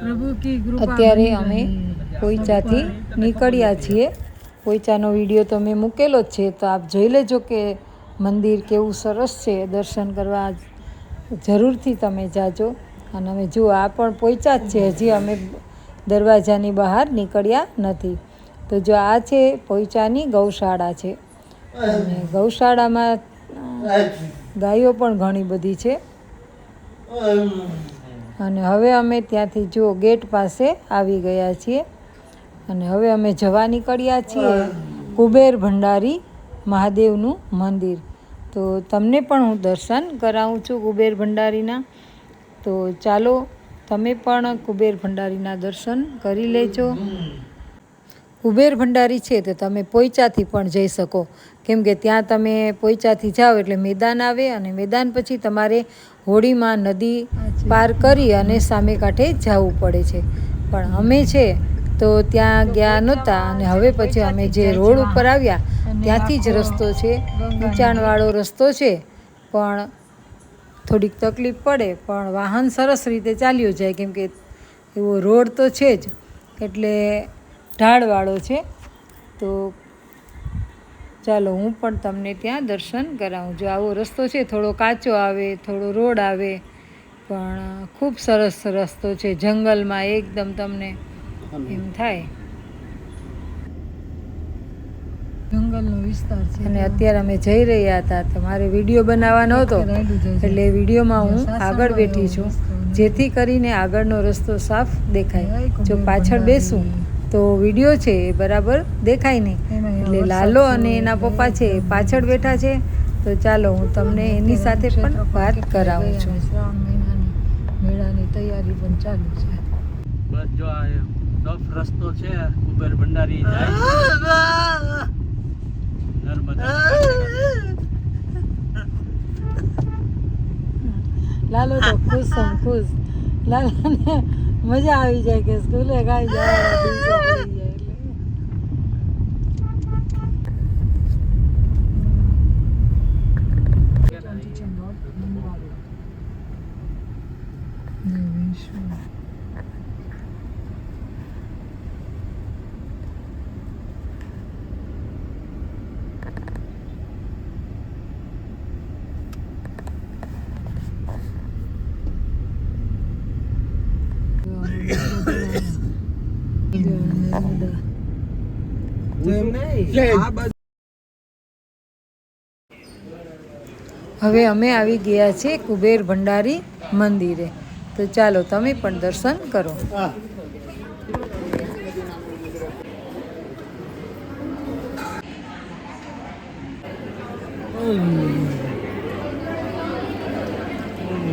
અત્યારે અમે પોઈચાથી નીકળ્યા છીએ. પોઈચાનો વિડીયો તો મેં મૂકેલો જ છે, તો આપ જોઈ લેજો કે મંદિર કેવું સરસ છે. દર્શન કરવા જરૂરથી તમે જાજો. અને અમે જુઓ આ પણ પોઈચા જ છે, હજી અમે દરવાજાની બહાર નીકળ્યા નથી. તો જો આ છે પોઈચાની ગૌશાળા છે, અને ગૌશાળામાં ગાયો પણ ઘણી બધી છે. અને હવે અમે ત્યાંથી જો ગેટ પાસે આવી ગયા છીએ, અને હવે અમે જવા નીકળ્યા છીએ કુબેર ભંડારી મહાદેવનું મંદિર. તો તમને પણ હું દર્શન કરાવું છું કુબેર ભંડારીના. તો ચાલો તમે પણ કુબેર ભંડારીના દર્શન કરી લેજો. કુબેર ભંડારી છે તો તમે પોઈચાથી પણ જઈ શકો, કેમ કે ત્યાં તમે પોઈચાથી જાઓ એટલે મેદાન આવે, અને મેદાન પછી તમારે હોડીમાં નદી પાર કરી અને સામે કાંઠે જવું પડે છે. પણ અમે છે તો ત્યાં ગયા નહોતા, અને હવે પછી અમે જે રોડ ઉપર આવ્યા ત્યાંથી જ રસ્તો છે. ઊંચાણવાળો રસ્તો છે, પણ થોડીક તકલીફ પડે, પણ વાહન સરસ રીતે ચાલ્યું જાય, કેમ કે એવો રોડ તો છે જ, એટલે ઢાળવાળો છે. તો ચાલો હું પણ તમને ત્યાં દર્શન કરાવું. જો આવો રસ્તો છે, થોડો કાચો આવે, થોડો રોડ આવે, પણ ખૂબ સરસ રસ્તો છે. જંગલમાં એકદમ તમને એમ થાય જંગલનો વિસ્તાર છે. અને અત્યારે અમે જઈ રહ્યા હતા, તો મારે વિડીયો બનાવવાનો હતો, એટલે વિડીયોમાં હું આગળ બેઠી છું, જેથી કરીને આગળનો રસ્તો સાફ દેખાય. જો પાછળ બેસું તો વિડીયો છે એ બરાબર દેખાય નહીં. એટલે લાલો અને એના પપ્પા છે એ પાછળ બેઠા છે. તો ચાલો હું તમને એની સાથે પણ વાત કરાવું છું. શ્રાવણ મહિનાની મેળાની તૈયારી પણ ચાલુ છે. બસ જો આ રફ રસ્તો છે કુબેર ભંડારી જાય નર્મદા. લાલો તો ખુશ ખુશ. લાલાને મજા આવી જાય કે સ્કૂલે ગાઈ જાય. હવે અમે આવી ગયા છીએ કુબેર ભંડારી મંદિરે. તો ચાલો તમે પણ દર્શન કરો.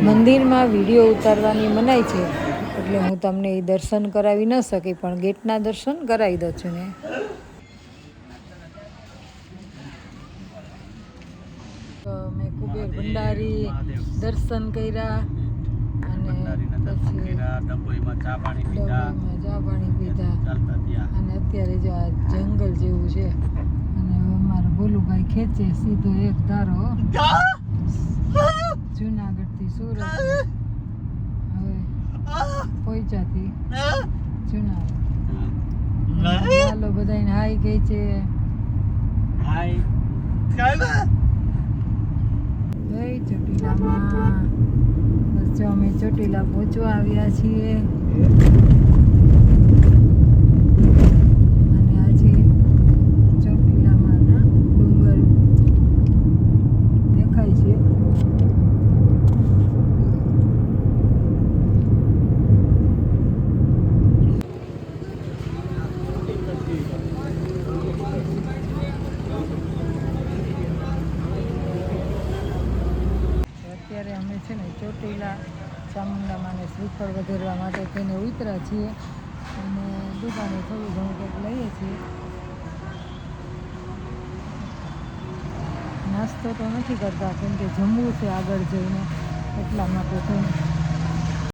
મંદિરમાં વિડીયો ઉતારવાની મનાઈ છે, એટલે હું તમને એ દર્શન કરાવી ન શકી, પણ ગેટના દર્શન કરાવી દઉં છું ને. મેં કુબેર ભંડારી દર્શન કર્યા, અને પછી ડભોઈમાં ચા પાણી પીધા, અને અત્યારે જો આ જંગલ જેવું છે, અને અમારા ભોલુભાઈ ખેંચે સીધો એક ધારો જુનાગઢથી સુરત, હવે પોઈચાથી જુનાગઢ. ચાલો બધાને હાઈ ગઈ છે. જય ચોટીલામાં. બસ જો અમે ચોટીલા પહોંચવા આવ્યા છીએ, અને આજે ચોટીલામાંના ડુંગર દેખાય છે. અત્યારે અમે છે ને ચોટીલા ચામુંડા માને શ્રીફળ વધારવા માટે થઈને ઉતર્યા છીએ, અને દુકાને થોડું ઘણું કંઈક લઈએ છીએ. નાસ્તો તો નથી કરતા, કેમ કે જમવું છે આગળ જઈને, એટલા માટે થઈને